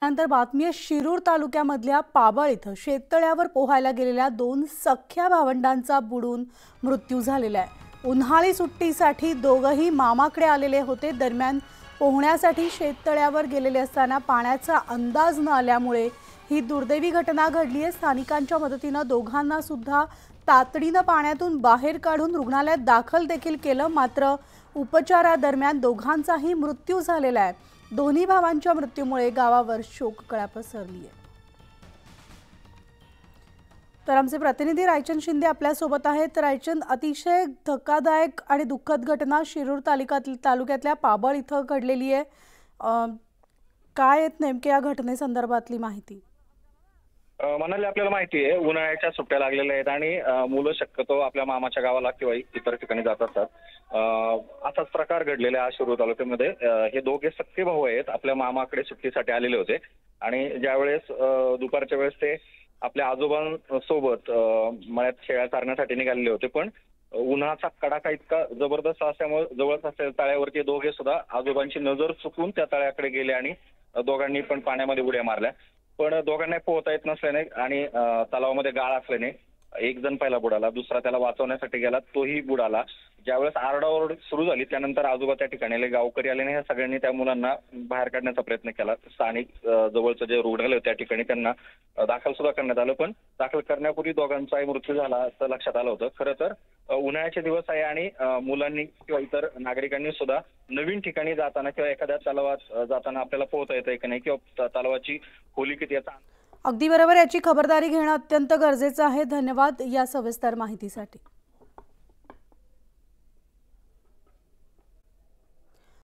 त्यानंतर बातमी आहे शिरूर तालुक्यामधल्या पाबळ इथं शेततळ्यावर पोहायला गेलेल्या दोन सख्ख्या भावंडांचा बुडून मृत्यू झालेला आहे। उन्हाळी सुट्टीसाठी दोघंही मामाकडे आलेले होते। दरम्यान पोहण्यासाठी शेततळ्यावर गेलेले असताना पाण्याचा अंदाज न आल्यामुळे ही दुर्दैवी घटना घडली आहे। स्थानिकांच्या मदतीने दोघांना सुद्धा तातडीने पाण्यातून बाहेर काढून रुग्णालयात दाखल देखील केलं, मात्र उपचारादरम्यान दोघांचाही मृत्यू झालेला आहे। दोन्ही भावांच्या मृत्यूमुळे गावावर शोककळा पसरली आहे। तर आमचे प्रतिनिधी रायचंद शिंदे आपल्या सोबत आहेत। रायचंद, अतिशय धक्कादायक आणि दुःखद घटना शिरूर तालुक्यातल्या पाबळ इथं घडलेली आहे। काय आहेत नेमके या घटनेसंदर्भातली माहिती? मनाली, आपल्याला माहिती आहे उन्हाळ्याच्या सुट्ट्या लागलेल्या आहेत आणि मुलं शक्यतो आपल्या मामाच्या गावाला किंवा इतर ठिकाणी जात असतात। असाच प्रकार घडलेला आहे शिरूर तालुक्यामध्ये। हे दोघे सख्खे भाऊ आहेत, आपल्या मामाकडे सुट्टीसाठी आलेले होते आणि ज्यावेळेस दुपारच्या वेळेस ते आपल्या आजोबांसोबत मळ्यात शेळ्या चारण्यासाठी निघालेले होते, पण उन्हाचा कडाका इतका जबरदस्त असल्यामुळे जवळच असलेल्या तळ्यावरती दोघे सुद्धा आजोबांची नजर चुकून त्या तळ्याकडे गेले आणि दोघांनी पण पाण्यामध्ये उड्या मारल्या। पण दोघांना पोहता येत नसल्याने आणि तलावामध्ये गाळ असल्याने एक जण पहिला बुडाला, दुसरा त्याला वाचवण्यासाठी गेला, तोही बुडाला। ज्यावेळेस आरडाओरड सुरू झाली त्यानंतर आजोबा त्या ठिकाणी आले, गावकरी आले आणि ह्या सगळ्यांनी त्या मुलांना बाहेर काढण्याचा प्रयत्न केला। स्थानिक जवळचं जे रुग्णालय होतं त्या ठिकाणी त्यांना दाखल सुद्धा करण्यात आलं, पण दाखल करण्यापूर्वी दोघांचाही मृत्यू झाला असं लक्षात आलं होतं। खरं तर उन्हाळ्याचे दिवस आहे आणि मुलांनी किंवा इतर नागरिकांनी सुद्धा नवीन ठिकाणी जाताना किंवा एखाद्या तलावात जाताना आपल्याला पोहता येतंय की नाही किंवा तलावाची खोली किती याचा अगदी बरोबर, याची खबरदारी घेणं अत्यंत गरजेचं आहे। धन्यवाद या सविस्तर माहितीसाठी।